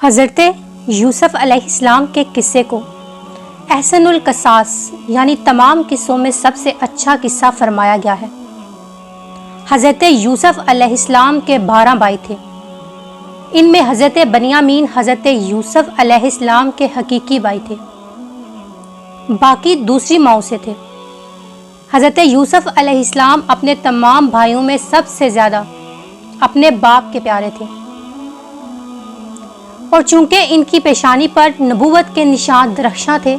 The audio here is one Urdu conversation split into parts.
حضرت یوسف علیہ السلام کے قصے کو احسن القصاص یعنی تمام قصوں میں سب سے اچھا قصہ فرمایا گیا ہے۔ حضرت یوسف علیہ السلام کے 12 بھائی تھے۔ ان میں حضرت بنیامین حضرت یوسف علیہ السلام کے حقیقی بھائی تھے، باقی دوسری ماؤں سے تھے۔ حضرت یوسف علیہ السلام اپنے تمام بھائیوں میں سب سے زیادہ اپنے باپ کے پیارے تھے، اور چونکہ ان کی پیشانی پر نبوت کے نشان درخشاں تھے،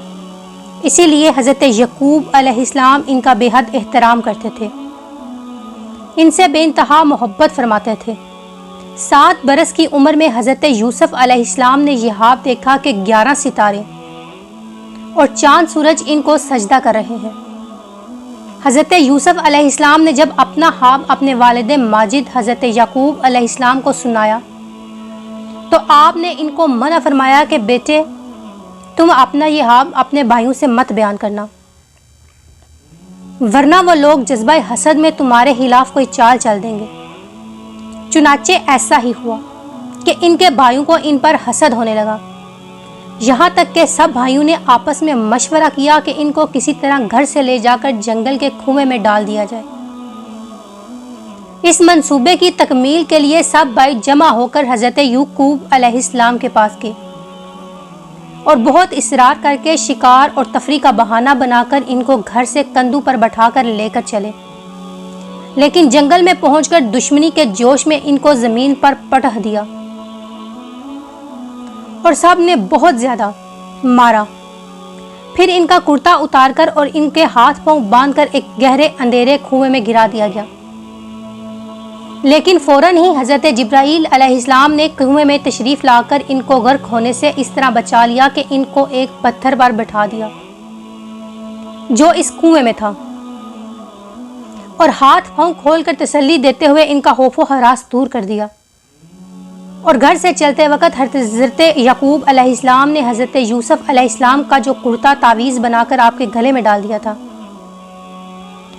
اسی لیے حضرت یعقوب علیہ السلام ان کا بے حد احترام کرتے تھے، ان سے بے انتہا محبت فرماتے تھے۔ 7 برس کی عمر میں حضرت یوسف علیہ السلام نے یہ خواب دیکھا کہ 11 ستارے اور چاند سورج ان کو سجدہ کر رہے ہیں۔ حضرت یوسف علیہ السلام نے جب اپنا خواب اپنے والد ماجد حضرت یعقوب علیہ السلام کو سنایا تو آپ نے ان کو منع فرمایا کہ بیٹے، تم اپنا یہ خواب اپنے بھائیوں سے مت بیان کرنا، ورنہ وہ لوگ جذبہ حسد میں تمہارے خلاف کوئی چال چل دیں گے۔ چنانچہ ایسا ہی ہوا کہ ان کے بھائیوں کو ان پر حسد ہونے لگا، یہاں تک کہ سب بھائیوں نے آپس میں مشورہ کیا کہ ان کو کسی طرح گھر سے لے جا کر جنگل کے کنویں میں ڈال دیا جائے۔ اس منصوبے کی تکمیل کے لیے سب بھائی جمع ہو کر حضرت یعقوب علیہ السلام کے پاس گئے اور بہت اصرار کر کے شکار اور تفریح کا بہانہ بنا کر ان کو گھر سے کندھوں پر بٹھا کر لے کر چلے، لیکن جنگل میں پہنچ کر دشمنی کے جوش میں ان کو زمین پر پٹخ دیا اور سب نے بہت زیادہ مارا۔ پھر ان کا کرتا اتار کر اور ان کے ہاتھ پاؤں باندھ کر ایک گہرے اندھیرے کنویں میں گرا دیا گیا، لیکن فوراً ہی حضرت جبرائیل علیہ السلام نے کنویں میں تشریف لا کر ان کو غرق ہونے سے اس طرح بچا لیا کہ ان کو ایک پتھر پر بٹھا دیا جو اس کنویں میں تھا، اور ہاتھ پاؤں کھول کر تسلی دیتے ہوئے ان کا خوف و ہراس دور کر دیا، اور گھر سے چلتے وقت حضرت یعقوب علیہ السلام نے حضرت یوسف علیہ السلام کا جو کرتا تعویذ بنا کر آپ کے گلے میں ڈال دیا تھا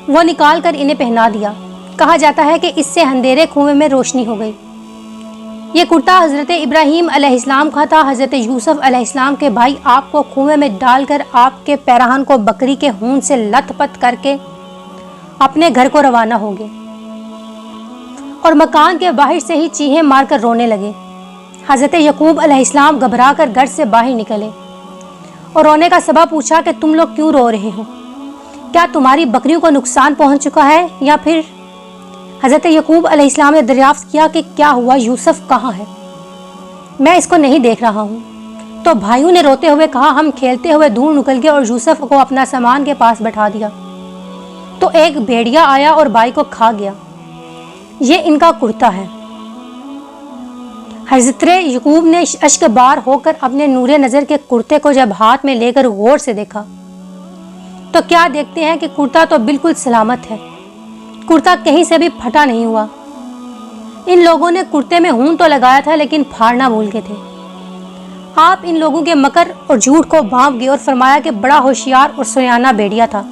وہ نکال کر انہیں پہنا دیا۔ کہا جاتا ہے کہ اس سے اندھیرے کنویں میں روشنی ہو گئی۔ یہ کرتا حضرت ابراہیم علیہ السلام کا تھا۔ حضرت یوسف علیہ السلام کے بھائی آپ کو کنویں میں ڈال کر آپ کے پیراہن کو بکری کے خون سے لت پت کر کے اپنے گھر کو روانہ ہو گئے اور مکان کے باہر سے ہی چیخیں مار کر رونے لگے۔ حضرت یعقوب علیہ السلام گھبرا کر گھر سے باہر نکلے اور رونے کا سبب پوچھا کہ تم لوگ کیوں رو رہے ہو؟ کیا تمہاری بکریوں کو نقصان پہنچ چکا ہے یا پھر؟ حضرت یعقوب علیہ السلام نے دریافت کیا کہ کیا ہوا، یوسف کہاں ہے؟ میں اس کو نہیں دیکھ رہا ہوں۔ تو بھائیوں نے روتے ہوئے کہا ہم کھیلتے ہوئے دور نکل گئے اور یوسف کو اپنا سامان کے پاس بٹھا دیا تو ایک بھیڑیا آیا اور بھائی کو کھا گیا۔ یہ ان کا کرتا ہے۔ حضرت یعقوب نے اشک بار ہو کر اپنے نور نظر کے کرتے کو جب ہاتھ میں لے کر غور سے دیکھا تو کیا دیکھتے ہیں کہ کرتا تو بالکل سلامت ہے، کرتا کہیں سے بھی پھٹا نہیں ہوا۔ ان لوگوں نے کرتے میں خون تو لگایا تھا لیکن پھاڑنا بھول گئے تھے۔ آپ ان لوگوں کے مکر اور جھوٹ کو بھانپ گئے اور فرمایا کہ بڑا ہوشیار اور سیانہ بھیڑیا تھا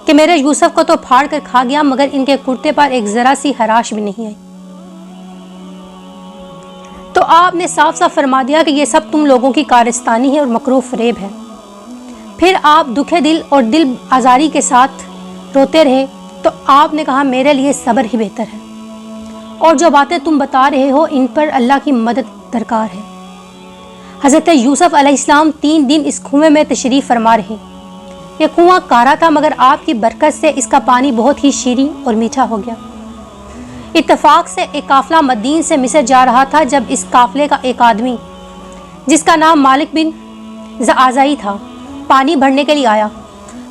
کہ میرے یوسف کو تو پھاڑ کر کھا گیا، مگر ان کے کرتے پر ایک ذرا سی خراش بھی نہیں آئی۔ تو آپ نے صاف صاف فرما دیا کہ یہ سب تم لوگوں کی کارستانی ہے اور مکروہ فریب ہے۔ پھر آپ دکھے دل اور دل آزاری کے ساتھ روتے رہے تو آپ نے کہا میرے لیے صبر ہی بہتر ہے، اور جو باتیں تم بتا رہے ہو ان پر اللہ کی مدد درکار ہے۔ حضرت یوسف علیہ السلام 3 دن اس کنویں میں تشریف فرما رہے۔ یہ کنواں کارا تھا مگر آپ کی برکت سے اس کا پانی بہت ہی شیریں اور میٹھا ہو گیا۔ اتفاق سے ایک قافلہ مدین سے مصر جا رہا تھا جب اس قافلے کا ایک آدمی جس کا نام مالک بن زعزعی تھا پانی بھرنے کے لیے آیا۔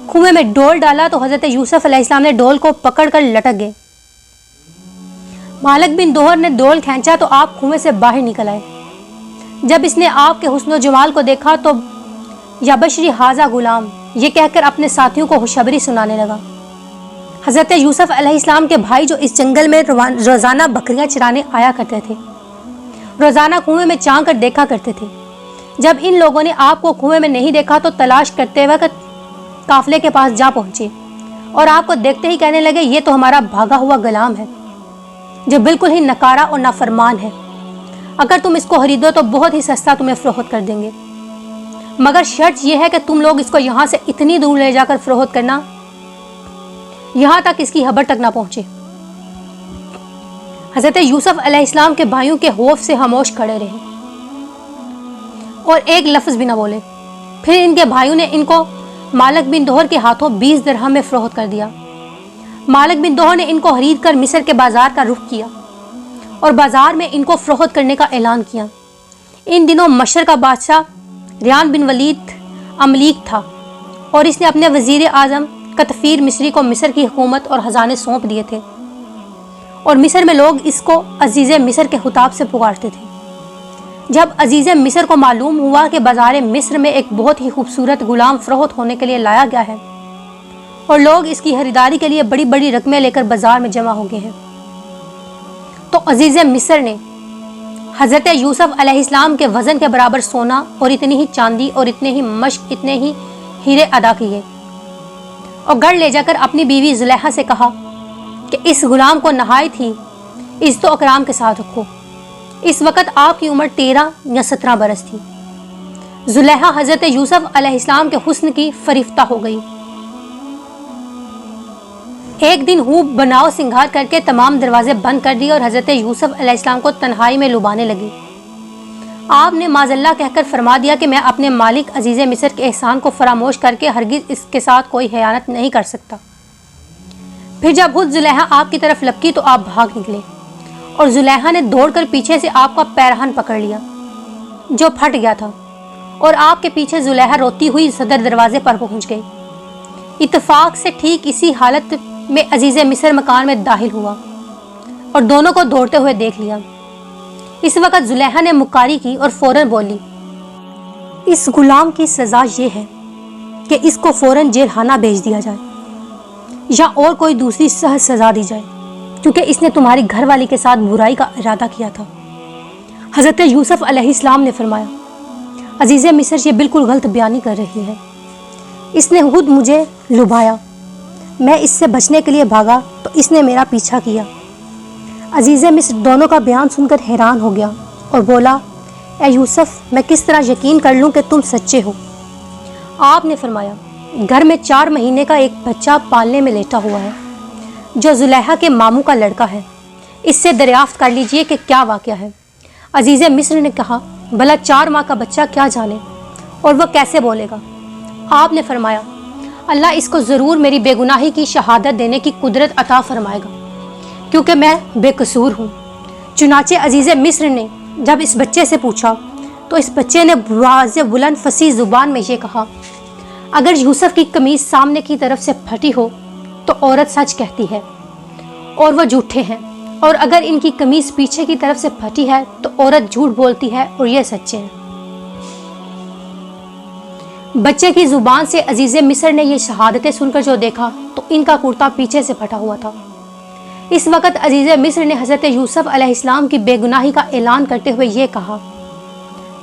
کنویں میں ڈول ڈالا تو حضرت یوسف علیہ السلام نے ڈول کو پکڑ کر لٹک گئے۔ مالک بن دوہر نے ڈول کھینچا تو آپ کنویں سے باہر نکل آئے۔ جب اس نے آپ کے حسن و جمال کو دیکھا تو یا بشری حاضہ غلام یہ کہہ کر اپنے ساتھیوں کو خوشخبری سنانے لگا۔ حضرت یوسف علیہ السلام کے بھائی جو اس جنگل میں روزانہ بکریاں چرانے آیا کرتے تھے، روزانہ کنویں میں چانک کر دیکھا کرتے تھے، جب ان لوگوں نے آپ کو کنویں میں نہیں دیکھا تو تلاش کرتے وقت قافلے کے پاس جا پہنچے اور آپ کو دیکھتے ہی کہنے لگے یہ تو ہمارا بھاگا ہوا غلام ہے جو بالکل ہی نکارا اور نافرمان ہے۔ اگر تم اس کو خریدو تو بہت ہی سستا تمہیں فروخت کر دیں گے، مگر شرط یہ ہے کہ تم لوگ اس کو یہاں سے اتنی دور لے جا کر فروخت کرنا یہاں تک اس کی خبر تک نہ پہنچے۔ حضرت یوسف علیہ السلام کے بھائیوں کے خوف سے خاموش کھڑے رہے اور ایک لفظ بھی نہ بولے۔ پھر ان کے بھائیوں نے ان کو مالک بن دہر کے ہاتھوں 20 درہم میں فروخت کر دیا۔ مالک بن دہر نے ان کو خرید کر مصر کے بازار کا رخ کیا اور بازار میں ان کو فروخت کرنے کا اعلان کیا۔ ان دنوں مصر کا بادشاہ ریان بن ولید املیک تھا اور اس نے اپنے وزیر اعظم کتفیر مصری کو مصر کی حکومت اور خزانے سونپ دیے تھے، اور مصر میں لوگ اس کو عزیز مصر کے خطاب سے پکارتے تھے۔ جب عزیز مصر کو معلوم ہوا کہ بازار مصر میں ایک بہت ہی خوبصورت غلام فروخت ہونے کے لیے لایا گیا ہے اور لوگ اس کی خریداری کے لیے بڑی بڑی رقمیں لے کر بازار میں جمع ہو گئے ہیں، تو عزیز مصر نے حضرت یوسف علیہ السلام کے وزن کے برابر سونا اور اتنی ہی چاندی اور اتنے ہی مشق اتنے ہی ہیرے ادا کیے اور گھر لے جا کر اپنی بیوی زلیخا سے کہا کہ اس غلام کو نہایت ہی عزت و اکرام کے ساتھ رکھو۔ اس وقت آپ کی عمر 13 یا 17 برس تھی۔ زلیخا حضرت یوسف علیہ السلام کے حسن کی فریفتہ ہو گئی۔ ایک دن خوب بناؤ سنگھار کر کے تمام دروازے بند کر دیے اور حضرت یوسف علیہ السلام کو تنہائی میں لبانے لگی۔ آپ نے معاذ اللہ کہہ کر فرما دیا کہ میں اپنے مالک عزیز مصر کے احسان کو فراموش کر کے ہرگز اس کے ساتھ کوئی خیانت نہیں کر سکتا۔ پھر جب خود زلیخا آپ کی طرف لپکی تو آپ بھاگ نکلے اور زلیخا نے دوڑ کر پیچھے سے آپ کا پیرہن پکڑ لیا جو پھٹ گیا تھا، اور آپ کے پیچھے زلیخا روتی ہوئی صدر دروازے پر پہنچ گئی۔ اتفاق سے ٹھیک اسی حالت میں عزیز مصر مکان میں داخل ہوا اور دونوں کو دوڑتے ہوئے دیکھ لیا۔ اس وقت زلیخا نے مکاری کی اور فوراً بولی، اس غلام کی سزا یہ ہے کہ اس کو فوراً جیل خانہ بھیج دیا جائے یا اور کوئی دوسری سخت سزا دی جائے، کیونکہ اس نے تمہاری گھر والی کے ساتھ برائی کا ارادہ کیا تھا۔ حضرت یوسف علیہ السلام نے فرمایا، عزیز مصر یہ بالکل غلط بیانی کر رہی ہے، اس نے خود مجھے لبھایا، میں اس سے بچنے کے لیے بھاگا تو اس نے میرا پیچھا کیا۔ عزیز مصر دونوں کا بیان سن کر حیران ہو گیا اور بولا، اے یوسف میں کس طرح یقین کر لوں کہ تم سچے ہو؟ آپ نے فرمایا، گھر میں 4 مہینے کا ایک بچہ پالنے میں لیٹا ہوا ہے جو زلیخا کے ماموں کا لڑکا ہے، اس سے دریافت کر لیجئے کہ کیا واقعہ ہے۔ عزیز مصر نے کہا، بھلا 4 ماہ کا بچہ کیا جانے اور وہ کیسے بولے گا؟ آپ نے فرمایا، اللہ اس کو ضرور میری بے گناہی کی شہادت دینے کی قدرت عطا فرمائے گا، کیونکہ میں بے قصور ہوں۔ چنانچہ عزیز مصر نے جب اس بچے سے پوچھا تو اس بچے نے واضح بلند فصیح زبان میں یہ کہا، اگر یوسف کی قمیص سامنے کی طرف سے پھٹی ہو تو عورت سچ کہتی ہے اور وہ جھوٹے ہیں، اور اگر ان کی قمیص پیچھے کی طرف سے پھٹی ہے تو عورت جھوٹ بولتی ہے اور یہ سچے ہیں۔ بچے کی زبان سے عزیز مصر نے یہ شہادتیں سن کر جو دیکھا تو ان کا کرتا پیچھے سے پھٹا ہوا تھا۔ اس وقت عزیز مصر نے حضرت یوسف علیہ السلام کی بے گناہی کا اعلان کرتے ہوئے یہ کہا۔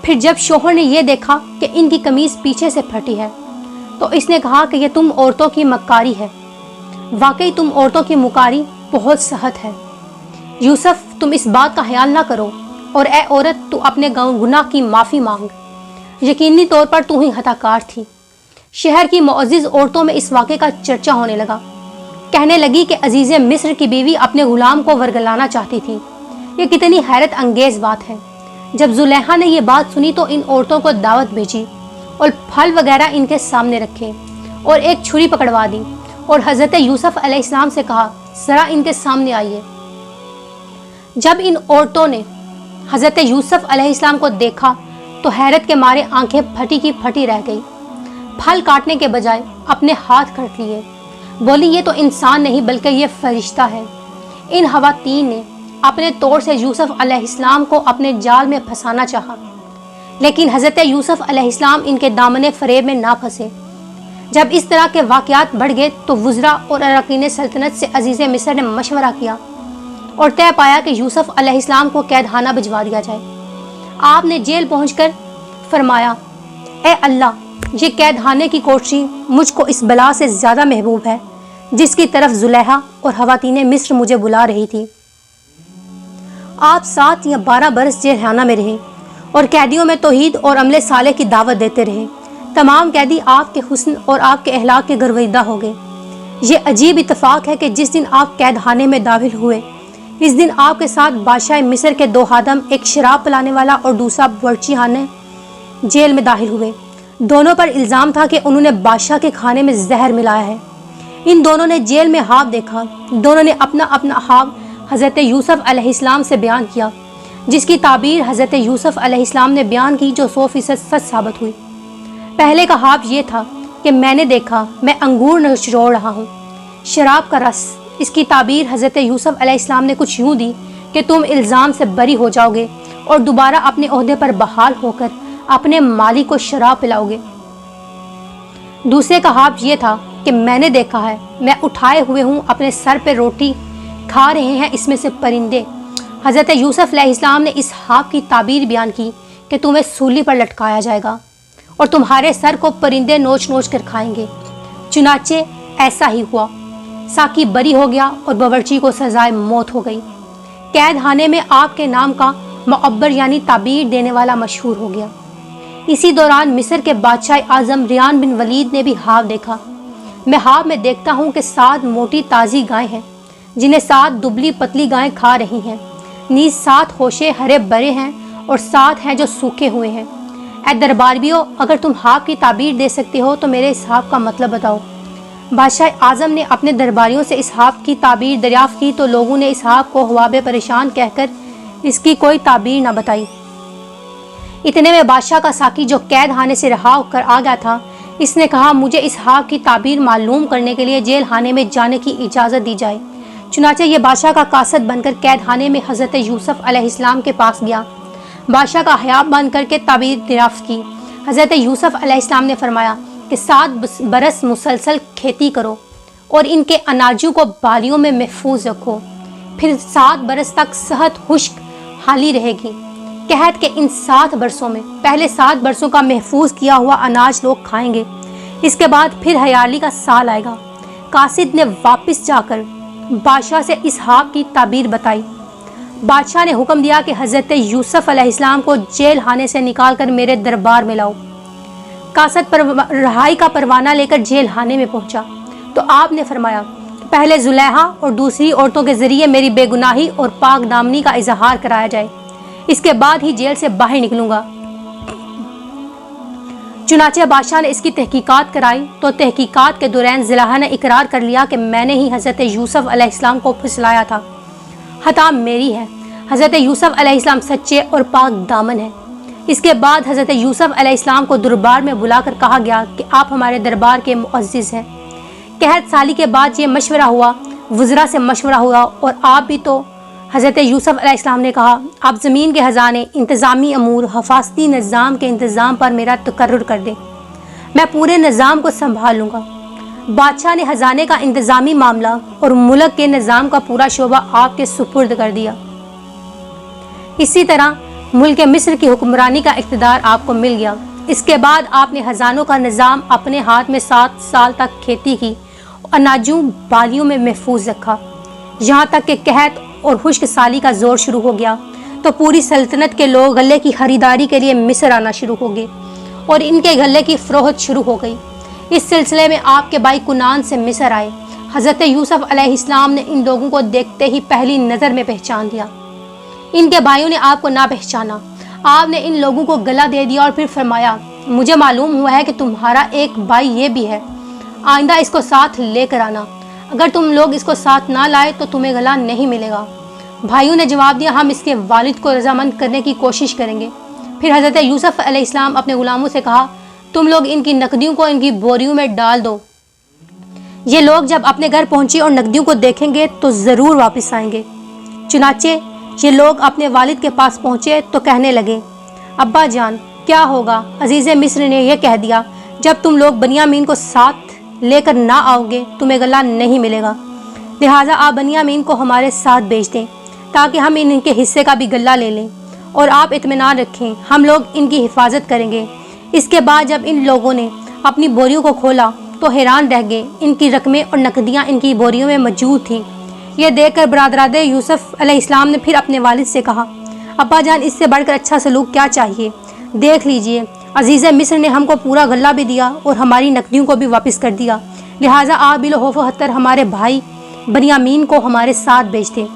پھر جب شوہر نے یہ دیکھا کہ ان کی قمیص پیچھے سے پھٹی ہے تو اس نے کہا کہ یہ تم عورتوں کی مکاری ہے، واقعی تم عورتوں کی مکاری بہت سخت ہے۔ یوسف تم اس بات کا خیال نہ کرو، اور اے عورت تو اپنے گناہ کی معافی مانگ، یقینی طور پر تو ہی خطا کار تھی۔ شہر کی معزز عورتوں میں اس واقعے کا چرچا ہونے لگا، کہنے لگی کہ عزیز مصر کی بیوی اپنے غلام کو ورگلانا چاہتی تھی، یہ کتنی حیرت انگیز بات ہے۔ جب زلیخا نے یہ بات سنی تو ان عورتوں کو دعوت بھیجی اور پھل وغیرہ ان کے سامنے رکھے اور ایک چھری پکڑوا دی اور حضرت یوسف علیہ السلام سے کہا، ذرا ان کے سامنے آئیے۔ جب ان عورتوں نے حضرت یوسف علیہ السلام کو دیکھا تو حیرت کے مارے آنکھیں پھٹی کی پھٹی رہ گئی، پھل کاٹنے کے بجائے اپنے ہاتھ کاٹ لیے، بولی یہ تو انسان نہیں بلکہ یہ فرشتہ ہے۔ ان خواتین نے اپنے طور سے یوسف علیہ السلام کو اپنے جال میں پھنسانا چاہا، لیکن حضرت یوسف علیہ السلام ان کے دامن فریب میں نہ پھنسے۔ جب اس طرح کے واقعات بڑھ گئے تو وزراء اور اراکین سلطنت سے عزیز مصر نے مشورہ کیا اور طے پایا کہ یوسف علیہ السلام کو قید خانہ بھجوا دیا جائے۔ آپ نے جیل پہنچ کر فرمایا، اے اللہ، یہ قید خانے کی کوٹری مجھ کو اس بلا سے زیادہ محبوب ہے جس کی طرف زلیخا اور خواتین مصر مجھے بلا رہی تھی۔ آپ 7 یا 12 برس جیل خانہ میں رہے اور قیدیوں میں توحید اور عمل صالح کی دعوت دیتے رہے۔ تمام قیدی آپ کے حسن اور آپ کے اخلاق کے گرویدہ ہو گئے۔ یہ عجیب اتفاق ہے کہ جس دن آپ قید خانے میں داخل ہوئے اس دن آپ کے ساتھ بادشاہ مصر کے 2 خادم، ایک شراب پلانے والا اور دوسرا باورچی خانے جیل میں داخل ہوئے۔ دونوں پر الزام تھا کہ انہوں نے بادشاہ کے کھانے میں زہر ملایا ہے۔ ان دونوں نے جیل میں خواب دیکھا۔ دونوں نے اپنا خواب حضرت یوسف علیہ السلام سے بیان کیا، جس کی تعبیر حضرت یوسف علیہ السلام نے بیان کی، جو 100% سچ ثابت ہوئی۔ پہلے کا خواب یہ تھا کہ میں نے دیکھا میں انگور نچوڑ رہا ہوں، شراب کا رس۔ اس کی تعبیر حضرت یوسف علیہ السلام نے کچھ یوں دی کہ تم الزام سے بری ہو جاؤ گے اور دوبارہ اپنے عہدے پر بحال ہو کر اپنے مالک کو شراب پلاؤ گے۔ دوسرے کا خواب یہ تھا کہ میں نے دیکھا ہے میں اٹھائے ہوئے ہوں، اپنے سر پہ روٹی کھا رہے ہیں اس میں سے پرندے۔ حضرت یوسف علیہ السلام نے اس خواب کی تعبیر بیان کی کہ تمہیں سولی پر لٹکایا جائے گا اور تمہارے سر کو پرندے نوچ نوچ کر کھائیں گے۔ چنانچہ ایسا ہی ہوا۔ ساقی بری ہو گیا اور باورچی کو سزائے موت ہو گئی۔ قید خانے میں آپ کے نام کا معبر یعنی تعبیر دینے والا مشہور ہو گیا۔ اسی دوران مصر کے بادشاہ اعظم ریان بن ولید نے بھی خواب دیکھا۔ میں خواب میں دیکھتا ہوں کہ 7 موٹی تازی گائیں ہیں جنہیں 7 دبلی پتلی گائیں کھا رہی ہیں، نیز 7 ہوشے ہرے برے ہیں اور 7 ہیں جو سوکھے ہوئے ہیں۔ اے درباریوں، اگر تم خواب کی تعبیر دے سکتے ہو تو میرے اس خواب کا مطلب بتاؤ۔ بادشاہ اعظم نے اپنے درباریوں سے اس خواب کی تعبیر دریافت کی تو لوگوں نے اس خواب کو خواب پریشان کہہ کر اس کی کوئی تعبیر نہ بتائی۔ اتنے میں بادشاہ کا ساقی جو قید خانے سے رہا ہو کر آ گیا تھا، اس نے کہا مجھے اس خواب کی تعبیر معلوم کرنے کے لیے جیل خانے میں جانے کی اجازت دی جائے۔ چنانچہ یہ بادشاہ کا قاصد بن کر قید خانے میں حضرت یوسف علیہ السلام کے پاس گیا۔ بادشاہ کا حیاب بن کر کے تعبیر دریافت کی۔ حضرت یوسف علیہ السلام نے فرمایا کہ 7 برس مسلسل کھیتی کرو اور ان کے اناجوں کو بالیوں میں محفوظ رکھو، پھر 7 برس تک صحت خشک حالی رہے گی۔ قحط کے ان 7 برسوں میں پہلے 7 برسوں کا محفوظ کیا ہوا اناج لوگ کھائیں گے، اس کے بعد پھر حیالی کا سال آئے گا۔ قاصد نے واپس جا کر بادشاہ سے اس خواب کی تعبیر بتائی۔ بادشاہ نے حکم دیا کہ حضرت یوسف علیہ السلام کو جیل خانے سے نکال کر میرے دربار میں لاؤ۔ قاصد رہائی کا پروانہ لے کر جیل خانے میں پہنچا تو آپ نے فرمایا پہلے زلیخا اور دوسری عورتوں کے ذریعے میری بے گناہی اور پاک دامنی کا اظہار کرایا جائے، اس کے بعد ہی جیل سے باہر نکلوں گا۔ چنانچہ بادشاہ نے اس کی تحقیقات کرائی تو تحقیقات کے دوران زلیخا نے اقرار کر لیا کہ میں نے ہی حضرت یوسف علیہ السلام کو پھسلایا تھا، خطا میری ہے۔ حضرت یوسف علیہ السلام سچے اور پاک دامن ہیں۔ اس کے بعد حضرت یوسف علیہ السلام کو دربار میں بلا کر کہا گیا کہ آپ ہمارے دربار کے معزز ہیں۔ قحط سالی کے بعد یہ مشورہ ہوا، وزراء سے مشورہ ہوا اور آپ بھی تو حضرت یوسف علیہ السلام نے کہا آپ زمین کے خزانے، انتظامی امور، حفاظتی نظام کے انتظام پر میرا تقرر کر دیں، میں پورے نظام کو سنبھال لوں گا۔ بادشاہ نے خزانے کا انتظامی معاملہ اور ملک کے نظام کا پورا شعبہ آپ کے سپرد کر دیا۔ اسی طرح ملک مصر کی حکمرانی کا اقتدار آپ کو مل گیا۔ اس کے بعد آپ نے خزانوں کا نظام اپنے ہاتھ میں 7 سال تک کھیتی کی، اناجوں بالیوں میں محفوظ رکھا، یہاں تک کہ قحط اور خشک سالی کا زور شروع ہو گیا تو پوری سلطنت کے لوگ غلے کی خریداری کے لیے مصر آنا شروع ہو گئے اور ان کے غلے کی فروخت شروع ہو گئی۔ اس سلسلے میں آپ کے بھائی کنان سے مصر آئے۔ حضرت یوسف علیہ السلام نے ان لوگوں کو دیکھتے ہی پہلی نظر میں پہچان لیا۔ ان کے بھائیوں نے آپ کو نہ پہچانا۔ آپ نے ان لوگوں کو گلا دے دیا اور پھر فرمایا مجھے معلوم ہوا ہے کہ تمہارا ایک بھائی یہ بھی ہے، آئندہ اس کو ساتھ لے کر آنا، اگر تم لوگ اس کو ساتھ نہ لائے تو تمہیں گلا نہیں ملے گا۔ بھائیوں نے جواب دیا ہم اس کے والد کو رضامند کرنے کی کوشش کریں گے۔ پھر حضرت یوسف علیہ السلام اپنے غلاموں سے کہا تم لوگ ان کی نقدیوں کو ان کی بوریوں میں ڈال دو۔ یہ لوگ جب اپنے گھر پہنچے اور نقدیوں کو دیکھیں گے تو ضرور واپس آئیں گے۔ چنانچہ یہ لوگ اپنے والد کے پاس پہنچے تو کہنے لگے ابا جان کیا ہوگا؟ عزیز مصر نے یہ کہہ دیا جب تم لوگ بنیامین کو ساتھ لے کر نہ آؤ گے تمہیں غلہ نہیں ملے گا، لہٰذا آپ بنیامین کو ہمارے ساتھ بھیج دیں تاکہ ہم ان کے حصے کا بھی غلہ لے لیں، اور آپ اطمینان رکھیں ہم لوگ ان کی حفاظت کریں گے۔ اس کے بعد جب ان لوگوں نے اپنی بوریوں کو کھولا تو حیران رہ گئے، ان کی رقمیں اور نقدیاں ان کی بوریوں میں موجود تھیں، یہ دیکھ کر برادران یوسف علیہ السلام نے پھر اپنے والد سے کہا، ابا جان، اس سے بڑھ کر اچھا سلوک کیا چاہیے؟ دیکھ لیجئے، عزیز مصر نے ہم کو پورا غلہ بھی دیا اور ہماری نقدیوں کو بھی واپس کر دیا، لہٰذا آپ بالخوف و خطر ہمارے بھائی بنیامین کو ہمارے ساتھ بھیج دیں۔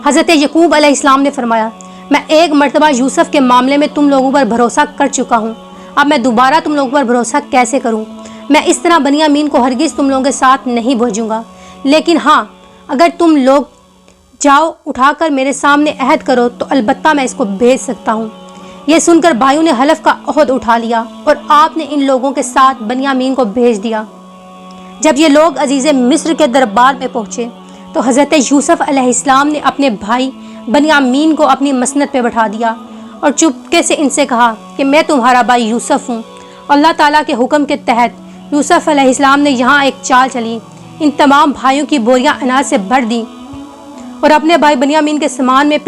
حضرت یعقوب علیہ السلام نے فرمایا، میں ایک مرتبہ یوسف کے معاملے میں تم لوگوں پر بھروسہ کر چکا ہوں، اب میں دوبارہ تم لوگوں پر بھروسہ کیسے کروں؟ میں اس طرح بنیامین کو ہرگز تم لوگوں کے ساتھ نہیں بھیجوں گا، لیکن ہاں، اگر تم لوگ جاؤ اٹھا کر میرے سامنے عہد کرو تو البتہ میں اس کو بھیج سکتا ہوں۔ یہ سن کر بھائیوں نے حلف کا عہد اٹھا لیا اور آپ نے ان لوگوں کے ساتھ بنیامین کو بھیج دیا۔ جب یہ لوگ عزیز مصر کے دربار میں پہنچے تو حضرت یوسف علیہ السلام نے اپنے بھائی بنیامین کو اپنی مسند پہ بٹھا دیا اور چپکے سے ان سے کہا کہ میں تمہارا بھائی یوسف ہوں۔ اللہ تعالیٰ کے حکم کے تحت یوسف علیہ السلام نے یہاں ایک چال چلی، ان تمام بھائیوں کی بوریاں اناج سے بھر دیں اور اپنے بھائی بنیامین کے سامان میں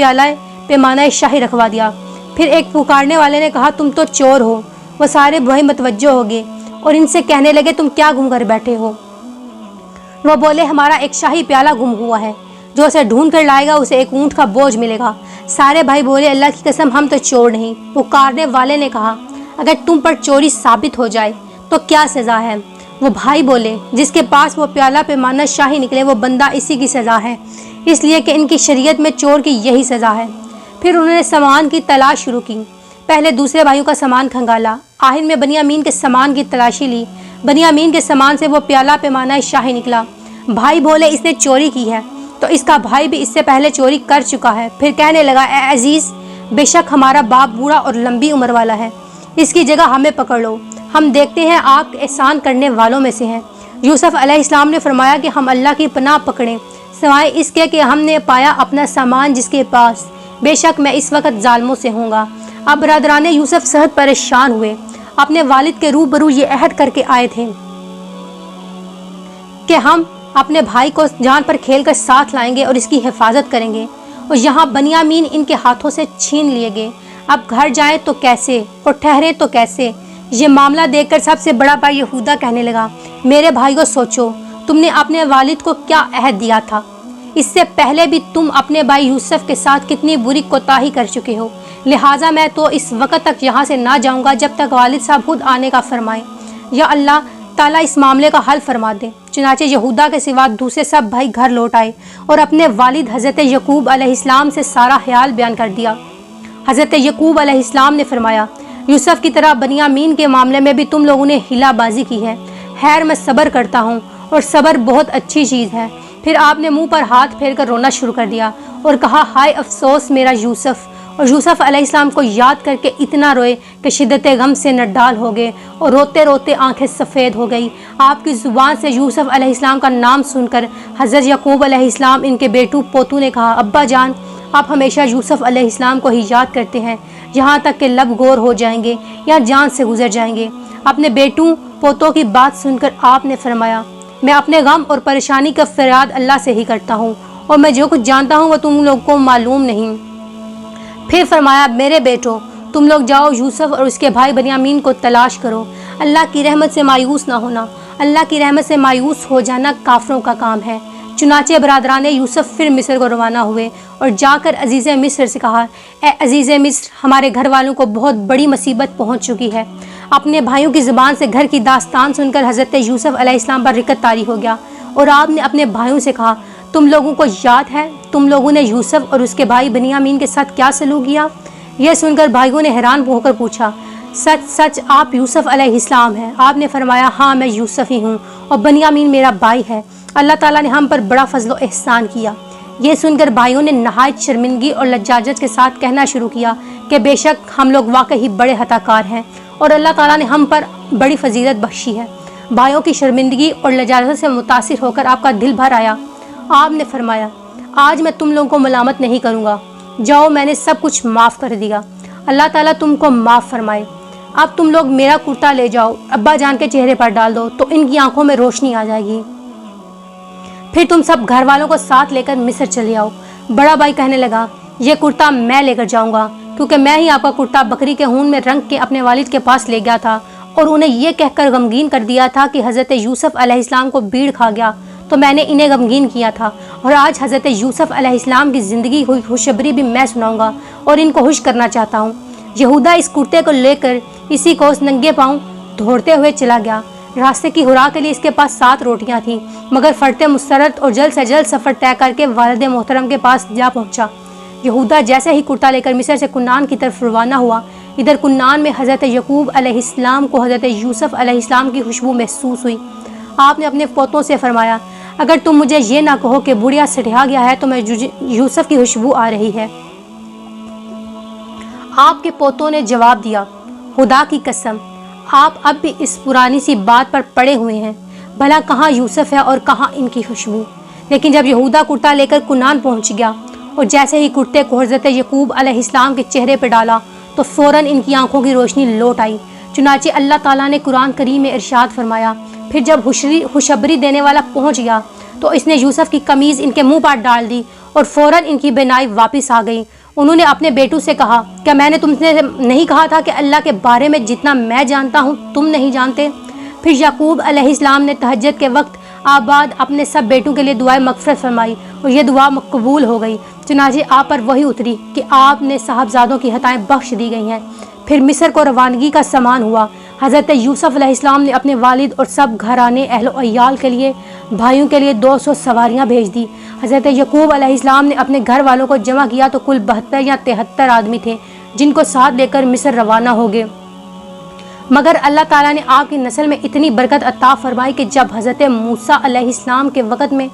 پیمانہ شاہی رکھوا دیا۔ پھر ایک پکارنے والے نے کہا، تم تو چور ہو۔ وہ سارے بھائی متوجہ ہو گئے اور ان سے کہنے لگے، تم کیا گم کر بیٹھے ہو؟ وہ بولے، ہمارا ایک شاہی پیالہ گم ہوا ہے، جو اسے ڈھونڈ کر لائے گا اسے ایک اونٹ کا بوجھ ملے گا۔ سارے بھائی بولے، اللہ کی قسم، ہم تو چور نہیں۔ پکارنے والے نے کہا، اگر تم پر چوری ثابت ہو جائے تو کیا سزا ہے؟ وہ بھائی بولے، جس کے پاس وہ پیالہ پیمانہ شاہی نکلے وہ بندہ اسی کی سزا ہے، اس لیے کہ ان کی شریعت میں چور کی یہی سزا ہے۔ پھر انہوں نے سامان کی تلاش شروع کی، پہلے دوسرے بھائیوں کا سامان کھنگالا، آخر میں بنیامین کے سامان کی تلاشی لی۔ بنیامین کے سامان سے وہ پیالہ پیمانہ شاہی نکلا۔ بھائی بولے، اس نے چوری کی ہے، تو اس کا بھائی بھی اس سے پہلے چوری کر چکا ہے۔ پھر کہنے لگا، اے عزیز، بے شک ہمارا باپ بوڑھا اور لمبی عمر والا ہے، اس کی جگہ ہمیں پکڑ لو، ہم دیکھتے ہیں آپ احسان کرنے والوں میں سے ہیں۔ یوسف علیہ السلام نے فرمایا کہ ہم اللہ کی پناہ پکڑیں، سوائے اس کے کہ ہم نے پایا اپنا سامان جس کے پاس، بے شک میں اس وقت ظالموں سے ہوں گا۔ اب برادران یوسف سخت پریشان ہوئے، اپنے والد کے روبرو یہ عہد کر کے آئے تھے کہ ہم اپنے بھائی کو جان پر کھیل کر ساتھ لائیں گے اور اس کی حفاظت کریں گے، اور یہاں بنیامین ان کے ہاتھوں سے چھین لیے گئے۔ اب گھر جائیں تو کیسے اور ٹھہریں تو کیسے؟ یہ معاملہ دیکھ کر سب سے بڑا بھائی یہودا کہنے لگا، میرے بھائی کو سوچو، تم نے اپنے والد کو کیا عہد دیا تھا؟ اس سے پہلے بھی تم اپنے بھائی یوسف کے ساتھ کتنی بری کوتاہی کر چکے ہو، لہٰذا میں تو اس وقت تک یہاں سے نہ جاؤں گا جب تک والد صاحب خود آنے کا فرمائیں، یا اللہ تعالیٰ اس معاملے کا حل فرما دے۔ چنانچہ یہودا کے سوا دوسرے سب بھائی گھر لوٹ آئے اور اپنے والد حضرت یعقوب علیہ السلام سے سارا حال بیان کر دیا۔ حضرت یعقوب علیہ السلام نے فرمایا، یوسف کی طرح بنیامین کے معاملے میں بھی تم لوگوں نے ہیلا بازی کی ہے، خیر میں صبر کرتا ہوں اور صبر بہت اچھی چیز ہے۔ پھر آپ نے منہ پر ہاتھ پھیر کر رونا شروع کر دیا اور کہا، ہائے افسوس میرا یوسف، اور یوسف علیہ السلام کو یاد کر کے اتنا روئے کہ شدت غم سے نڈال ہو گئے اور روتے روتے آنکھیں سفید ہو گئی۔ آپ کی زبان سے یوسف علیہ السلام کا نام سن کر حضرت یعقوب علیہ السلام ان کے بیٹو پوتو نے کہا، ابا جان، آپ ہمیشہ یوسف علیہ السلام کو ہی یاد کرتے ہیں، یہاں تک کہ لب گور ہو جائیں گے یا جان سے گزر جائیں گے۔ اپنے بیٹوں پوتوں کی بات سن کر آپ نے فرمایا، میں اپنے غم اور پریشانی کا فریاد اللہ سے ہی کرتا ہوں، اور میں جو کچھ جانتا ہوں وہ تم لوگوں کو معلوم نہیں۔ پھر فرمایا، میرے بیٹو، تم لوگ جاؤ یوسف اور اس کے بھائی بنیامین کو تلاش کرو، اللہ کی رحمت سے مایوس نہ ہونا، اللہ کی رحمت سے مایوس ہو جانا کافروں کا کام ہے۔ چنانچہ برادران یوسف پھر مصر کو روانہ ہوئے اور جا کر عزیز مصر سے کہا، اے عزیز مصر، ہمارے گھر والوں کو بہت بڑی مصیبت پہنچ چکی ہے۔ اپنے بھائیوں کی زبان سے گھر کی داستان سن کر حضرت یوسف علیہ السلام پر رکت طاری ہو گیا، اور آپ نے اپنے بھائیوں سے کہا، تم لوگوں کو یاد ہے تم لوگوں نے یوسف اور اس کے بھائی بنیامین کے ساتھ کیا سلوک کیا؟ یہ سن کر بھائیوں نے حیران ہو کر پوچھا، سچ سچ آپ یوسف علیہ السلام ہیں؟ آپ نے فرمایا، ہاں میں یوسف ہی ہوں اور بنیامین میرا بھائی ہے، اللہ تعالیٰ نے ہم پر بڑا فضل و احسان کیا۔ یہ سن کر بھائیوں نے نہایت شرمندگی اور لجاجت کے ساتھ کہنا شروع کیا کہ بے شک ہم لوگ واقعی بڑے خطا کار ہیں اور اللہ تعالیٰ نے ہم پر بڑی فضیلت بخشی ہے۔ بھائیوں کی شرمندگی اور لجاجت سے متاثر ہو کر آپ کا دل بھر آیا۔ آپ نے فرمایا، آج میں تم لوگوں کو ملامت نہیں کروں گا، جاؤ میں نے سب کچھ معاف کر دیا، اللہ تعالیٰ تم کو معاف فرمائے۔ اب تم لوگ میرا کرتا لے جاؤ، ابا جان کے چہرے پر ڈال دو تو ان کی آنکھوں میں روشنی آ جائے گی، پھر تم سب گھر والوں کو ساتھ لے کر مصر چلے آؤ۔ بڑا بھائی کہنے لگا، یہ کرتا میں لے کر جاؤں گا، کیونکہ میں ہی آپ کا کرتا بکری کے خون میں رنگ کے اپنے والد کے پاس لے گیا تھا اور انہیں یہ کہہ کر غمگین کر دیا تھا کہ حضرت یوسف علیہ السلام کو بھیڑ کھا گیا تو میں نے انہیں غمگین کیا تھا، اور آج حضرت یوسف علیہ السلام کی زندگی ہوئی خوشخبری بھی میں سناؤں گا اور ان کو خوش کرنا چاہتا ہوں۔ یہودا اس کرتے کو لے کر اسی کو اس ننگے پاؤں دوڑتے ہوئے چلا گیا۔ راستے کی خوراک کے لیے اس کے پاس 7 روٹیاں تھیں، مگر فرتے مسرت اور جلد سے جلد سفر طے کر کے والد محترم کے پاس جا پہنچا۔ یہودا جیسے ہی کرتا لے کر مصر سے کنعان کی طرف روانہ ہوا، ادھر کنعان میں حضرت یعقوب علیہ السلام کو حضرت یوسف علیہ السلام کی خوشبو محسوس ہوئی۔ آپ نے اپنے پوتوں سے فرمایا، اگر تم مجھے یہ نہ کہو کہ بڑھیا سٹھیا گیا ہے تو میں یوسف کی خوشبو آ رہی ہے۔ آپ کے پوتوں نے جواب دیا، خدا کی قسم، آپ اب بھی اس پرانی سی بات پر پڑے ہوئے ہیں، بھلا کہاں یوسف ہے اور کہاں ان کی خوشبو۔ لیکن جب یہودا کرتا لے کر کنعان پہنچ گیا اور جیسے ہی کرتے کو حضرت یعقوب علیہ السلام کے چہرے پہ ڈالا تو فوراً ان کی آنکھوں کی روشنی لوٹ آئی۔ چنانچہ اللہ تعالیٰ نے قرآن کریم میں ارشاد فرمایا، پھر جب خوشخبری دینے والا پہنچ گیا تو اس نے یوسف کی قمیض ان کے منہ پر ڈال دی اور فوراً ان کی بینائی واپس آ گئی۔ انہوں نے اپنے بیٹوں سے کہا، کیا میں نے تم سے نہیں کہا تھا کہ اللہ کے بارے میں جتنا میں جانتا ہوں تم نہیں جانتے؟ پھر یعقوب علیہ السلام نے تہجد کے وقت آباد اپنے سب بیٹوں کے لیے دعائے مغفرت فرمائی اور یہ دعا قبول ہو گئی۔ چنانچہ آپ پر وہی اتری کہ آپ نے صاحبزادوں کی خطائیں بخش دی گئی ہیں۔ پھر مصر کو روانگی کا سامان ہوا۔ حضرت یوسف علیہ السلام نے اپنے والد اور سب گھرانے اہل و عیال کے لیے بھائیوں کے لیے 200 سواریاں بھیج دی۔ حضرت یعقوب علیہ السلام نے اپنے گھر والوں کو جمع کیا تو کل 72 یا 73 آدمی تھے جن کو ساتھ لے کر مصر روانہ ہو گئے۔ مگر اللہ تعالیٰ نے آپ کی نسل میں اتنی برکت عطا فرمائی کہ جب حضرت موسیٰ علیہ السلام کے وقت میں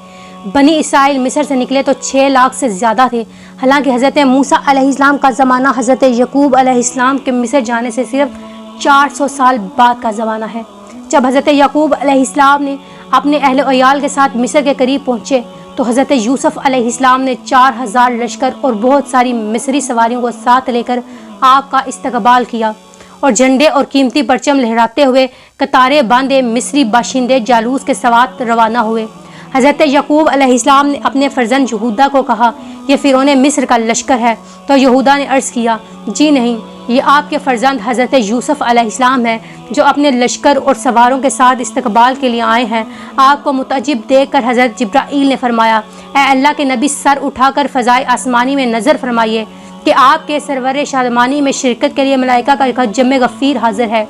بنی اسرائیل مصر سے نکلے تو 6 لاکھ سے زیادہ تھے، حالانکہ حضرت موسیٰ علیہ السلام کا زمانہ حضرت یعقوب علیہ السلام کے مصر جانے سے صرف 400 سال بعد کا زمانہ ہے۔ جب حضرت یعقوب علیہ السلام نے اپنے اہل و عیال کے ساتھ مصر کے قریب پہنچے تو حضرت یوسف علیہ السلام نے 4000 لشکر اور بہت ساری مصری سواریوں کو ساتھ لے کر آپ کا استقبال کیا اور جھنڈے اور قیمتی پرچم لہراتے ہوئے قطاریں باندھے مصری باشندے جالوس کے ساتھ روانہ ہوئے۔ حضرت یعقوب علیہ السلام نے اپنے فرزند یہودا کو کہا، یہ فرعون مصر کا لشکر ہے۔ تو یہودا نے عرض کیا، جی نہیں، یہ آپ کے فرزند حضرت یوسف علیہ السلام ہیں جو اپنے لشکر اور سواروں کے ساتھ استقبال کے لیے آئے ہیں۔ آپ کو متعجب دیکھ کر حضرت جبرائیل نے فرمایا، اے اللہ کے نبی، سر اٹھا کر فضائے آسمانی میں نظر فرمائیے کہ آپ کے سرور شادمانی میں شرکت کے لیے ملائکہ کا جمع غفیر حاضر ہے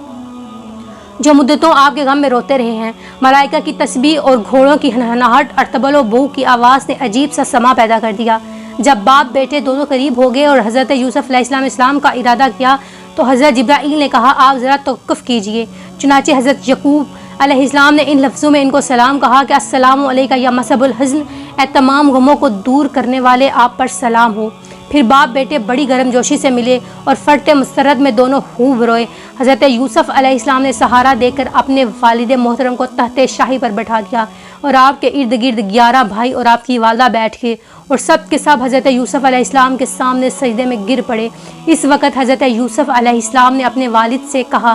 جو مدتوں آپ کے غم میں روتے رہے ہیں۔ ملائکہ کی تسبیح اور گھوڑوں کی ہنہناہٹ اور طبل و بو کی آواز نے عجیب سا سما پیدا کر دیا۔ جب باپ بیٹے دونوں قریب ہو گئے اور حضرت یوسف علیہ السلام کا ارادہ کیا تو حضرت جبرائیل نے کہا، آپ ذرا توقف کیجئے۔ چنانچہ حضرت یعقوب علیہ السلام نے ان لفظوں میں ان کو سلام کہا کہ السلام علیکم یا مصب الحزن، اے تمام غموں کو دور کرنے والے، آپ پر سلام ہو۔ پھر باپ بیٹے بڑی گرم جوشی سے ملے اور فرتے مسرت میں دونوں خوب روئے۔ حضرت یوسف علیہ السلام نے سہارا دے کر اپنے والد محترم کو تحت شاہی پر بٹھا دیا اور آپ کے ارد گرد 11 بھائی اور آپ کی والدہ بیٹھ گئے اور سب کے سب حضرت یوسف علیہ السلام کے سامنے سجدے میں گر پڑے۔ اس وقت حضرت یوسف علیہ السلام نے اپنے والد سے کہا،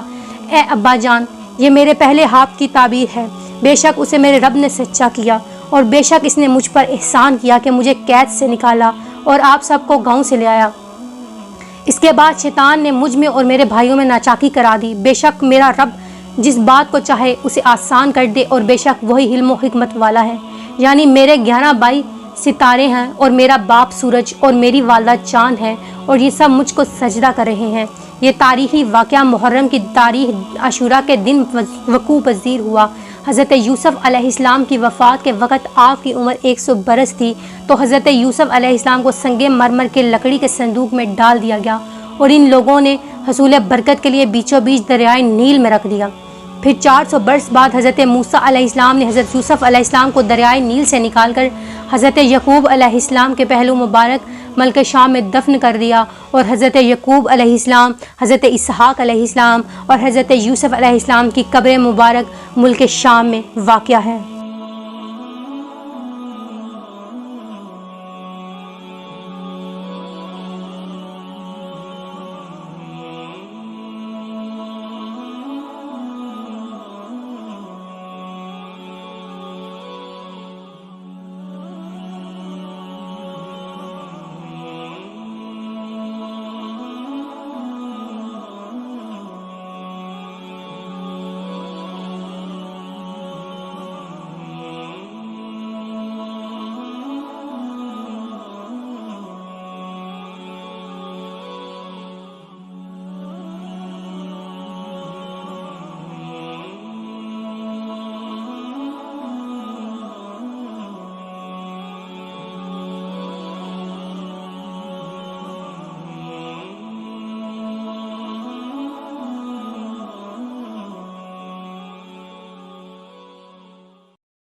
اے ابا جان، یہ میرے پہلے ہاتھ کی تعبیر ہے، بے شک اسے میرے رب نے سچا کیا اور بے شک اس نے مجھ پر احسان کیا کہ مجھے قید سے نکالا اور آپ سب کو گاؤں سے لے آیا۔ اس کے بعد شیطان نے مجھ میں اور میرے بھائیوں میں ناچاکی کرا دی۔ بے شک میرا رب جس بات کو چاہے اسے آسان کر دے اور بے شک وہی علم و حکمت والا ہے۔ یعنی میرے 11 بھائی ستارے ہیں اور میرا باپ سورج اور میری والدہ چاند ہے اور یہ سب مجھ کو سجدہ کر رہے ہیں۔ یہ تاریخی واقعہ محرم کی تاریخ عاشورہ کے دن وقوع پذیر ہوا۔ حضرت یوسف علیہ السلام کی وفات کے وقت آپ کی عمر 100 برس تھی تو حضرت یوسف علیہ السلام کو سنگ مرمر کے لکڑی کے صندوق میں ڈال دیا گیا اور ان لوگوں نے حصول برکت کے لیے بیچوں بیچ دریائے نیل میں رکھ دیا۔ پھر 400 برس بعد حضرت موسیٰ علیہ السلام نے حضرت یوسف علیہ السلام کو دریائے نیل سے نکال کر حضرت یعقوب علیہ السلام کے پہلو مبارک ملک شام میں دفن کر دیا اور حضرت یعقوب علیہ السلام، حضرت اسحاق علیہ السلام اور حضرت یوسف علیہ السلام کی قبر مبارک ملک شام میں واقع ہے۔